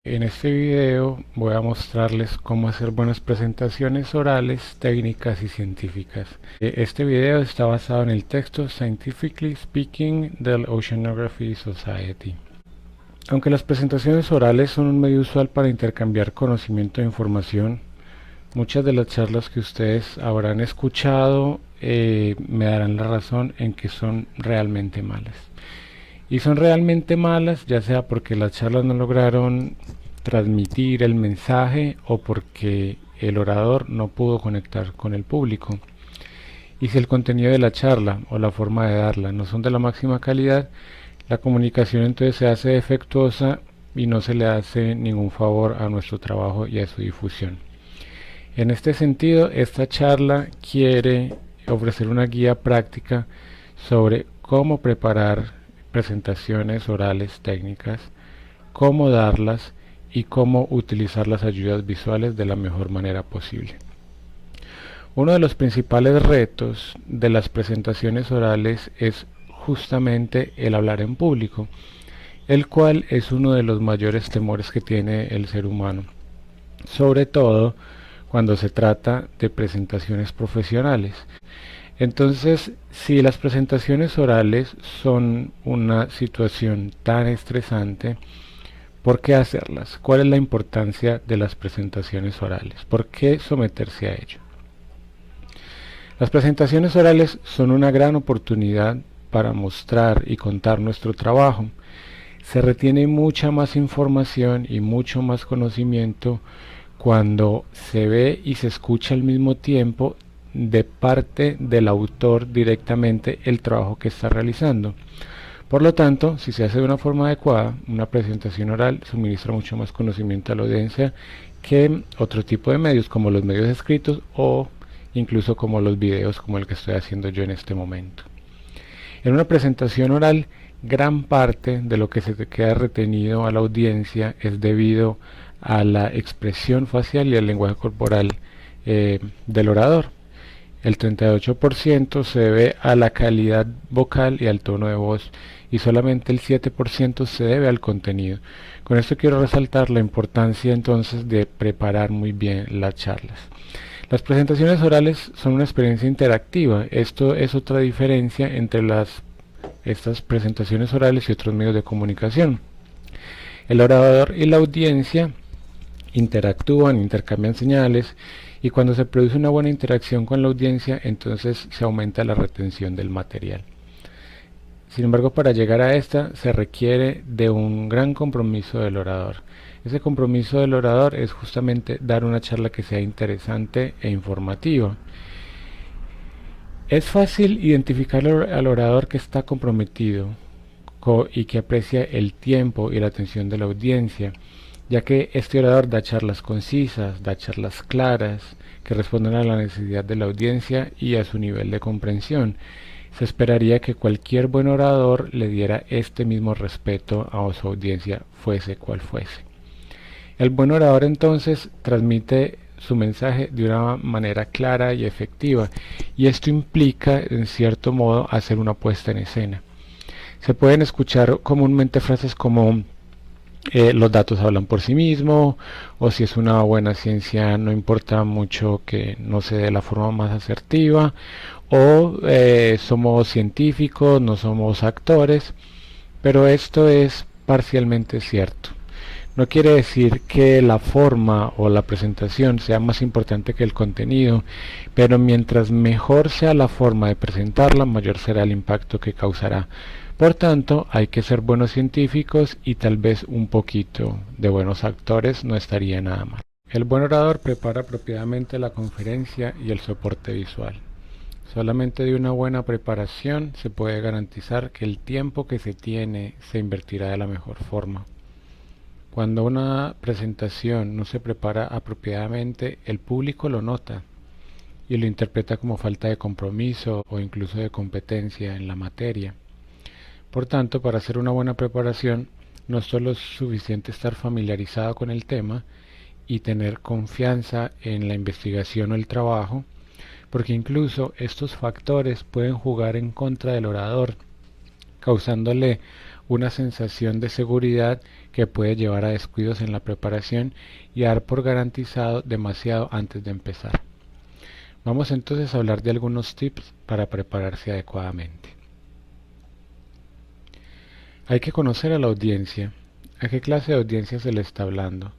En este video voy a mostrarles cómo hacer buenas presentaciones orales, técnicas y científicas. Este video está basado en el texto Scientifically Speaking del Oceanography Society. Aunque las presentaciones orales son un medio usual para intercambiar conocimiento e información, muchas de las charlas que ustedes habrán escuchado me darán la razón en que son realmente malas. Y son realmente malas, ya sea porque las charlas no lograron transmitir el mensaje o porque el orador no pudo conectar con el público. Y si el contenido de la charla o la forma de darla no son de la máxima calidad, la comunicación entonces se hace defectuosa y no se le hace ningún favor a nuestro trabajo y a su difusión. En este sentido, esta charla quiere ofrecer una guía práctica sobre cómo preparar presentaciones orales técnicas, cómo darlas y cómo utilizar las ayudas visuales de la mejor manera posible. Uno de los principales retos de las presentaciones orales es justamente el hablar en público, el cual es uno de los mayores temores que tiene el ser humano, sobre todo cuando se trata de presentaciones profesionales. Entonces, si las presentaciones orales son una situación tan estresante, ¿por qué hacerlas? ¿Cuál es la importancia de las presentaciones orales? ¿Por qué someterse a ello? Las presentaciones orales son una gran oportunidad para mostrar y contar nuestro trabajo. Se retiene mucha más información y mucho más conocimiento cuando se ve y se escucha al mismo tiempo de parte del autor directamente el trabajo que está realizando. Por lo tanto, si se hace de una forma adecuada, una presentación oral suministra mucho más conocimiento a la audiencia que otro tipo de medios, como los medios escritos o incluso como los videos como el que estoy haciendo yo en este momento. En una presentación oral, gran parte de lo que se te queda retenido a la audiencia es debido a la expresión facial y al lenguaje corporal del orador. El 38% se debe a la calidad vocal y al tono de voz, y solamente el 7% se debe al contenido. Con esto quiero resaltar la importancia entonces de preparar muy bien las charlas. Las presentaciones orales son una experiencia interactiva. Esto es otra diferencia entre estas presentaciones orales y otros medios de comunicación. El orador y la audiencia interactúan, intercambian señales, y cuando se produce una buena interacción con la audiencia, entonces se aumenta la retención del material. Sin embargo, para llegar a esta se requiere de un gran compromiso del orador. Ese compromiso del orador es justamente dar una charla que sea interesante e informativa. Es fácil identificar al orador que está comprometido y que aprecia el tiempo y la atención de la audiencia, ya que este orador da charlas concisas, da charlas claras, que responden a la necesidad de la audiencia y a su nivel de comprensión. Se esperaría que cualquier buen orador le diera este mismo respeto a su audiencia, fuese cual fuese. El buen orador entonces transmite su mensaje de una manera clara y efectiva, y esto implica, en cierto modo, hacer una puesta en escena. Se pueden escuchar comúnmente frases como los datos hablan por sí mismos, o si es una buena ciencia no importa mucho que no se dé de la forma más asertiva, o somos científicos, no somos actores, pero esto es parcialmente cierto. No quiere decir que la forma o la presentación sea más importante que el contenido, pero mientras mejor sea la forma de presentarla, mayor será el impacto que causará. Por tanto, hay que ser buenos científicos y tal vez un poquito de buenos actores no estaría nada mal. El buen orador prepara apropiadamente la conferencia y el soporte visual. Solamente de una buena preparación se puede garantizar que el tiempo que se tiene se invertirá de la mejor forma. Cuando una presentación no se prepara apropiadamente, el público lo nota y lo interpreta como falta de compromiso o incluso de competencia en la materia. Por tanto, para hacer una buena preparación, no solo es suficiente estar familiarizado con el tema y tener confianza en la investigación o el trabajo, porque incluso estos factores pueden jugar en contra del orador, causándole una sensación de seguridad que puede llevar a descuidos en la preparación y dar por garantizado demasiado antes de empezar. Vamos entonces a hablar de algunos tips para prepararse adecuadamente. Hay que conocer a la audiencia. ¿A qué clase de audiencia se le está hablando?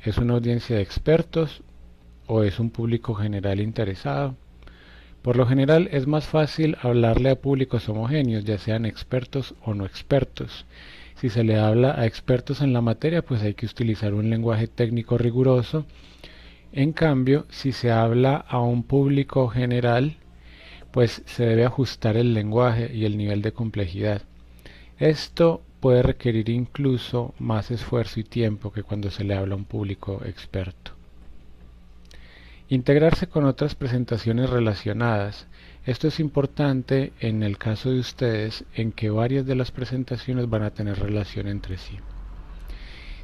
¿Es una audiencia de expertos o es un público general interesado? Por lo general es más fácil hablarle a públicos homogéneos, ya sean expertos o no expertos. Si se le habla a expertos en la materia, pues hay que utilizar un lenguaje técnico riguroso. En cambio, si se habla a un público general, pues se debe ajustar el lenguaje y el nivel de complejidad. Esto puede requerir incluso más esfuerzo y tiempo que cuando se le habla a un público experto. Integrarse con otras presentaciones relacionadas. Esto es importante en el caso de ustedes en que varias de las presentaciones van a tener relación entre sí.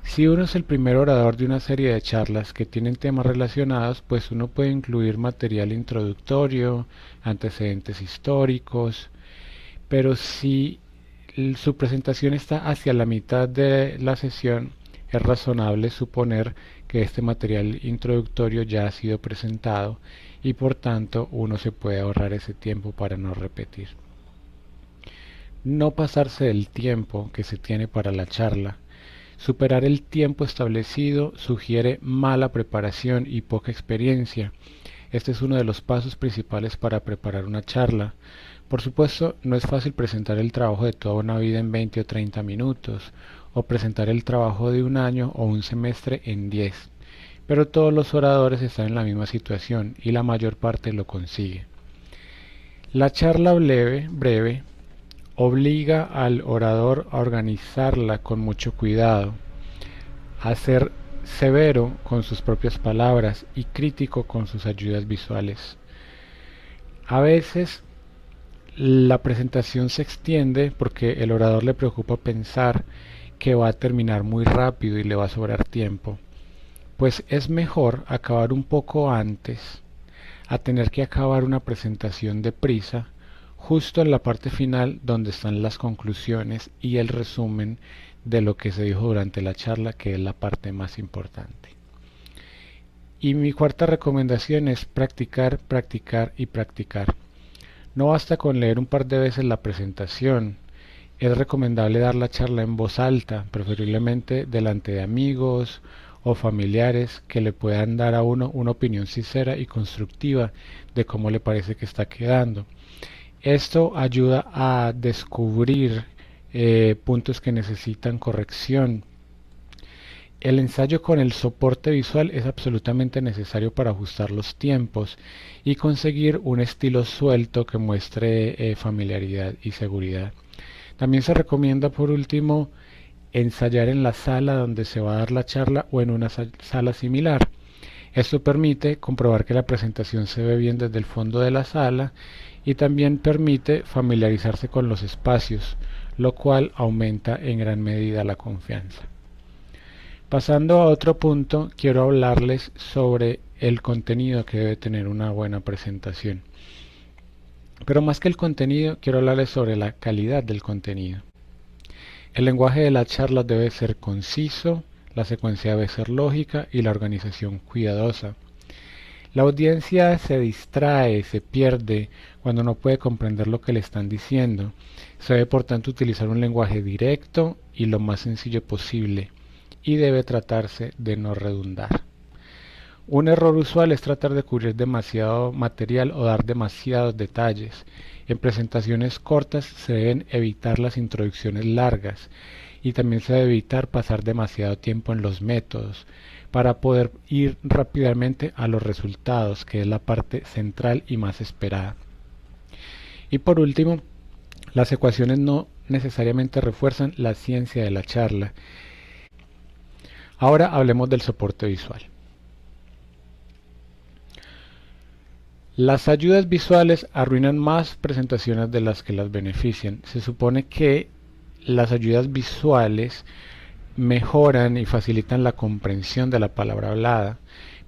Si uno es el primer orador de una serie de charlas que tienen temas relacionados, pues uno puede incluir material introductorio, antecedentes históricos, pero si su presentación está hacia la mitad de la sesión, es razonable suponer que este material introductorio ya ha sido presentado y por tanto uno se puede ahorrar ese tiempo para no repetir. No pasarse del tiempo que se tiene para la charla. Superar el tiempo establecido sugiere mala preparación y poca experiencia. Este es uno de los pasos principales para preparar una charla. Por supuesto, no es fácil presentar el trabajo de toda una vida en 20 o 30 minutos, o presentar el trabajo de un año o un semestre en 10, pero todos los oradores están en la misma situación y la mayor parte lo consigue. La charla breve obliga al orador a organizarla con mucho cuidado, a ser severo con sus propias palabras y crítico con sus ayudas visuales. A veces la presentación se extiende porque el orador le preocupa pensar que va a terminar muy rápido y le va a sobrar tiempo. Pues es mejor acabar un poco antes a tener que acabar una presentación deprisa, justo en la parte final donde están las conclusiones y el resumen de lo que se dijo durante la charla, que es la parte más importante. Y mi cuarta recomendación es practicar, practicar y practicar. No basta con leer un par de veces la presentación. Es recomendable dar la charla en voz alta, preferiblemente delante de amigos o familiares que le puedan dar a uno una opinión sincera y constructiva de cómo le parece que está quedando. Esto ayuda a descubrir puntos que necesitan corrección. El ensayo con el soporte visual es absolutamente necesario para ajustar los tiempos y conseguir un estilo suelto que muestre familiaridad y seguridad. También se recomienda, por último, ensayar en la sala donde se va a dar la charla o en una sala similar. Esto permite comprobar que la presentación se ve bien desde el fondo de la sala y también permite familiarizarse con los espacios, lo cual aumenta en gran medida la confianza. Pasando a otro punto, quiero hablarles sobre el contenido que debe tener una buena presentación. Pero más que el contenido, quiero hablarles sobre la calidad del contenido. El lenguaje de las charlas debe ser conciso, la secuencia debe ser lógica y la organización cuidadosa. La audiencia se distrae, se pierde cuando no puede comprender lo que le están diciendo. Se debe por tanto utilizar un lenguaje directo y lo más sencillo posible, y debe tratarse de no redundar. Un error usual es tratar de cubrir demasiado material o dar demasiados detalles. En presentaciones cortas se deben evitar las introducciones largas y también se debe evitar pasar demasiado tiempo en los métodos para poder ir rápidamente a los resultados, que es la parte central y más esperada. Y por último, las ecuaciones no necesariamente refuerzan la ciencia de la charla. Ahora hablemos del soporte visual. Las ayudas visuales arruinan más presentaciones de las que las benefician. Se supone que las ayudas visuales mejoran y facilitan la comprensión de la palabra hablada,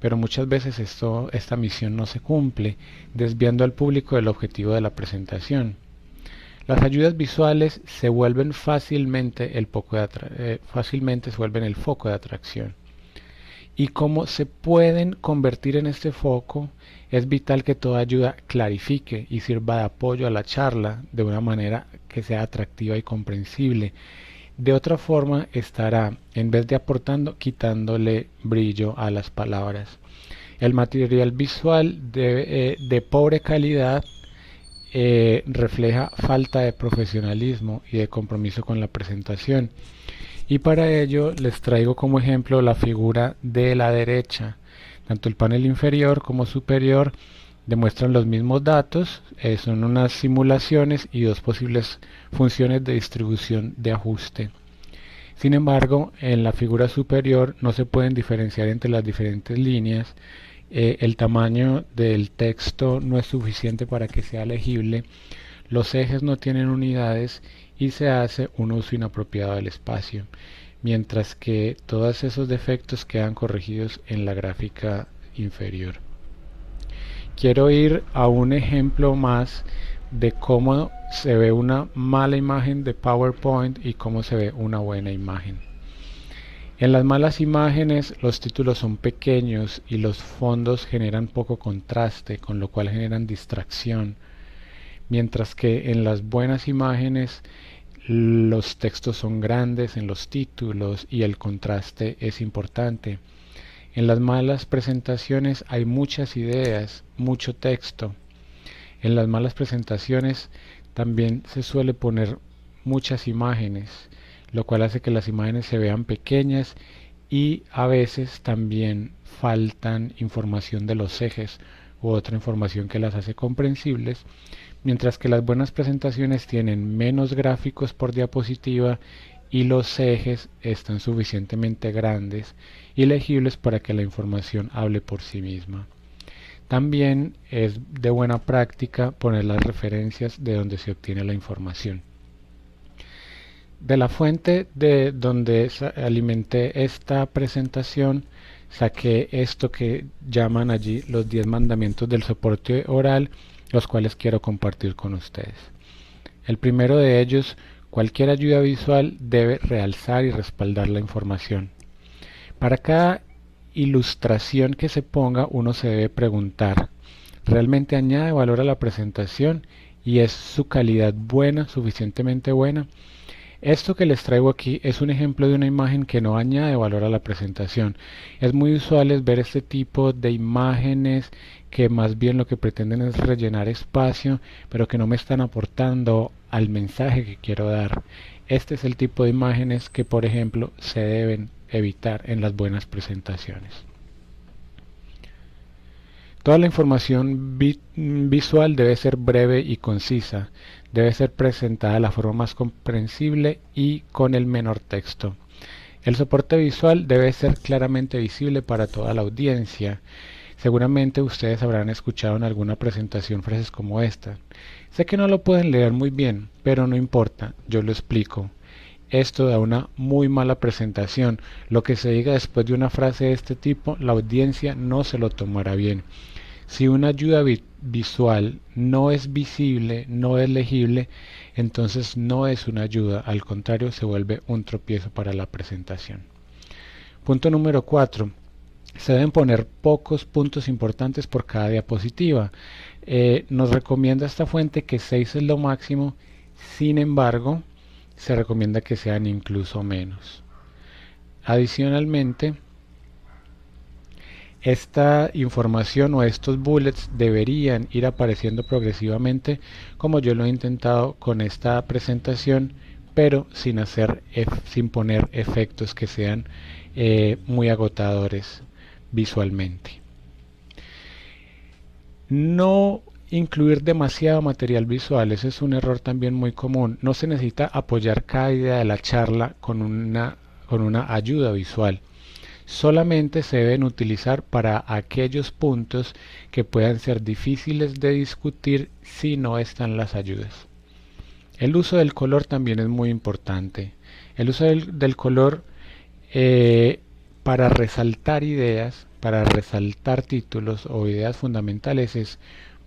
pero muchas veces esta misión no se cumple, desviando al público del objetivo de la presentación. Las ayudas visuales se vuelven fácilmente fácilmente se vuelven el foco de atracción. Y como se pueden convertir en este foco, es vital que toda ayuda clarifique y sirva de apoyo a la charla de una manera que sea atractiva y comprensible. De otra forma estará, en vez de aportando, quitándole brillo a las palabras. El material visual de pobre calidad refleja falta de profesionalismo y de compromiso con la presentación. Y para ello les traigo como ejemplo la figura de la derecha. Tanto el panel inferior como superior demuestran los mismos datos, son unas simulaciones y dos posibles funciones de distribución de ajuste. Sin embargo, en la figura superior no se pueden diferenciar entre las diferentes líneas. El tamaño del texto no es suficiente para que sea legible. Los ejes no tienen unidades y se hace un uso inapropiado del espacio, mientras que todos esos defectos quedan corregidos en la gráfica inferior. Quiero ir a un ejemplo más de cómo se ve una mala imagen de PowerPoint y cómo se ve una buena imagen. En las malas imágenes los títulos son pequeños y los fondos generan poco contraste, con lo cual generan distracción, mientras que en las buenas imágenes los textos son grandes en los títulos y el contraste es importante. En las malas presentaciones hay muchas ideas, mucho texto. En las malas presentaciones también se suele poner muchas imágenes, lo cual hace que las imágenes se vean pequeñas y a veces también faltan información de los ejes u otra información que las hace comprensibles, mientras que las buenas presentaciones tienen menos gráficos por diapositiva y los ejes están suficientemente grandes y legibles para que la información hable por sí misma. También es de buena práctica poner las referencias de donde se obtiene la información. De la fuente de donde alimenté esta presentación, saqué esto que llaman allí los 10 mandamientos del soporte oral, los cuales quiero compartir con ustedes. El primero de ellos: cualquier ayuda visual debe realzar y respaldar la información. Para cada ilustración que se ponga, uno se debe preguntar: ¿realmente añade valor a la presentación y es su calidad buena, suficientemente buena? Esto que les traigo aquí es un ejemplo de una imagen que no añade valor a la presentación. Es muy usual ver este tipo de imágenes que más bien lo que pretenden es rellenar espacio, pero que no me están aportando al mensaje que quiero dar. Este es el tipo de imágenes que, por ejemplo, se deben evitar en las buenas presentaciones. Toda la información visual debe ser breve y concisa. Debe ser presentada de la forma más comprensible y con el menor texto. El soporte visual debe ser claramente visible para toda la audiencia. Seguramente ustedes habrán escuchado en alguna presentación frases como esta: sé que no lo pueden leer muy bien, pero no importa, yo lo explico. Esto da una muy mala presentación. Lo que se diga después de una frase de este tipo, la audiencia no se lo tomará bien. Si una ayuda visual no es visible, no es legible, entonces no es una ayuda, al contrario, se vuelve un tropiezo para la presentación. Punto número 4. Se deben poner pocos puntos importantes por cada diapositiva. Nos recomienda esta fuente que 6 es lo máximo, sin embargo, se recomienda que sean incluso menos. Adicionalmente, esta información o estos bullets deberían ir apareciendo progresivamente, como yo lo he intentado con esta presentación, pero sin poner efectos que sean muy agotadores visualmente. No incluir demasiado material visual, ese es un error también muy común. No se necesita apoyar cada idea de la charla con una ayuda visual. Solamente se deben utilizar para aquellos puntos que puedan ser difíciles de discutir si no están las ayudas. El uso del color también es muy importante. El uso del color para resaltar ideas, para resaltar títulos o ideas fundamentales es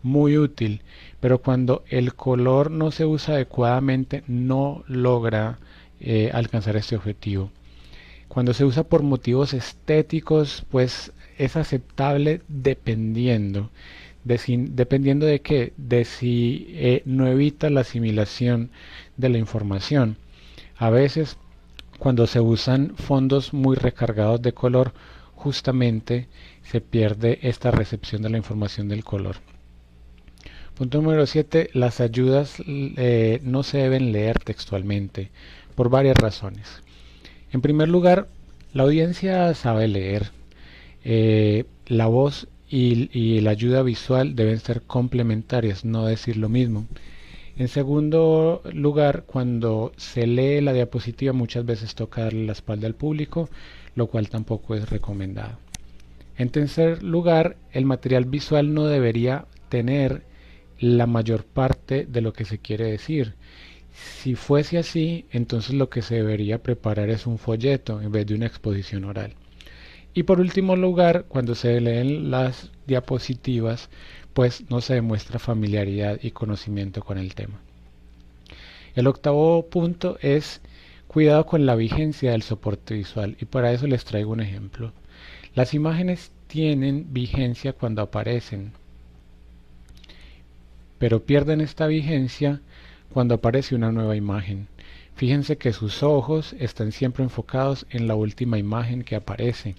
muy útil, pero cuando el color no se usa adecuadamente no logra alcanzar este objetivo. Cuando se usa por motivos estéticos, pues es aceptable dependiendo de qué, de si no evita la asimilación de la información. A veces, cuando se usan fondos muy recargados de color, justamente se pierde esta recepción de la información del color. Punto número 7. Las ayudas no se deben leer textualmente por varias razones. En primer lugar, la audiencia sabe leer. La voz y la ayuda visual deben ser complementarias, no decir lo mismo. En segundo lugar, cuando se lee la diapositiva muchas veces toca darle la espalda al público, lo cual tampoco es recomendado. En tercer lugar, el material visual no debería tener la mayor parte de lo que se quiere decir. Si fuese así, entonces lo que se debería preparar es un folleto en vez de una exposición oral. Y por último lugar, cuando se leen las diapositivas, pues no se demuestra familiaridad y conocimiento con el tema. El octavo punto es cuidado con la vigencia del soporte visual, y para eso les traigo un ejemplo. Las imágenes tienen vigencia cuando aparecen, pero pierden esta vigencia cuando aparece una nueva imagen. Fíjense que sus ojos están siempre enfocados en la última imagen que aparece.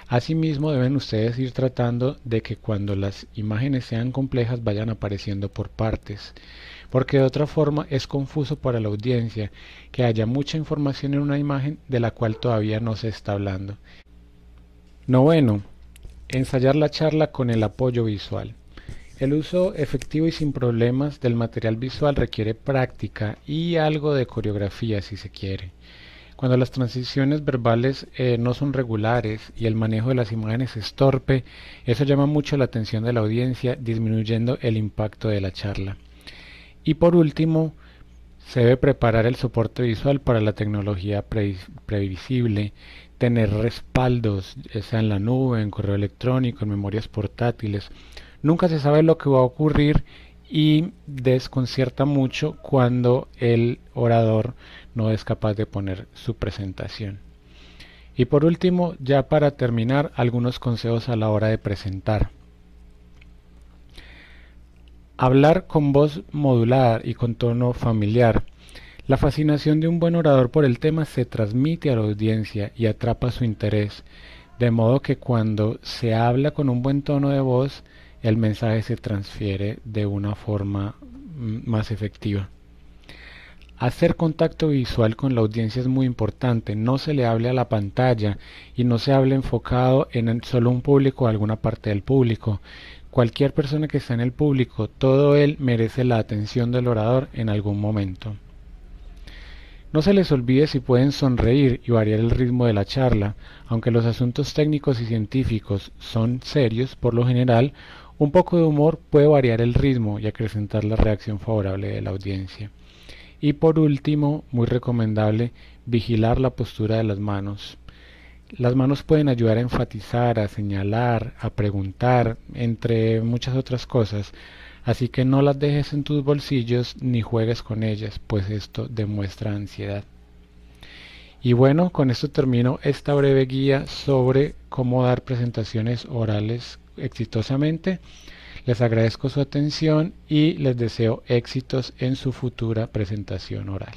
Asimismo, deben ustedes ir tratando de que cuando las imágenes sean complejas vayan apareciendo por partes, porque de otra forma es confuso para la audiencia que haya mucha información en una imagen de la cual todavía no se está hablando. Noveno, ensayar la charla con el apoyo visual. El uso efectivo y sin problemas del material visual requiere práctica y algo de coreografía si se quiere. Cuando las transiciones verbales no son regulares y el manejo de las imágenes es torpe, eso llama mucho la atención de la audiencia, disminuyendo el impacto de la charla. Y por último, se debe preparar el soporte visual para la tecnología previsible, tener respaldos, sea en la nube, en correo electrónico, en memorias portátiles. Nunca se sabe lo que va a ocurrir y desconcierta mucho cuando el orador no es capaz de poner su presentación. Y por último, ya para terminar, algunos consejos a la hora de presentar. Hablar con voz modulada y con tono familiar. La fascinación de un buen orador por el tema se transmite a la audiencia y atrapa su interés, de modo que cuando se habla con un buen tono de voz, el mensaje se transfiere de una forma más efectiva. Hacer contacto visual con la audiencia es muy importante. No se le hable a la pantalla y no se hable enfocado en solo un público o alguna parte del público. Cualquier persona que está en el público, todo él merece la atención del orador en algún momento. No se les olvide si pueden sonreír y variar el ritmo de la charla. Aunque los asuntos técnicos y científicos son serios, por lo general, un poco de humor puede variar el ritmo y acrecentar la reacción favorable de la audiencia. Y por último, muy recomendable, vigilar la postura de las manos. Las manos pueden ayudar a enfatizar, a señalar, a preguntar, entre muchas otras cosas. Así que no las dejes en tus bolsillos ni juegues con ellas, pues esto demuestra ansiedad. Y bueno, con esto termino esta breve guía sobre cómo dar presentaciones orales exitosamente. Les agradezco su atención y les deseo éxitos en su futura presentación oral.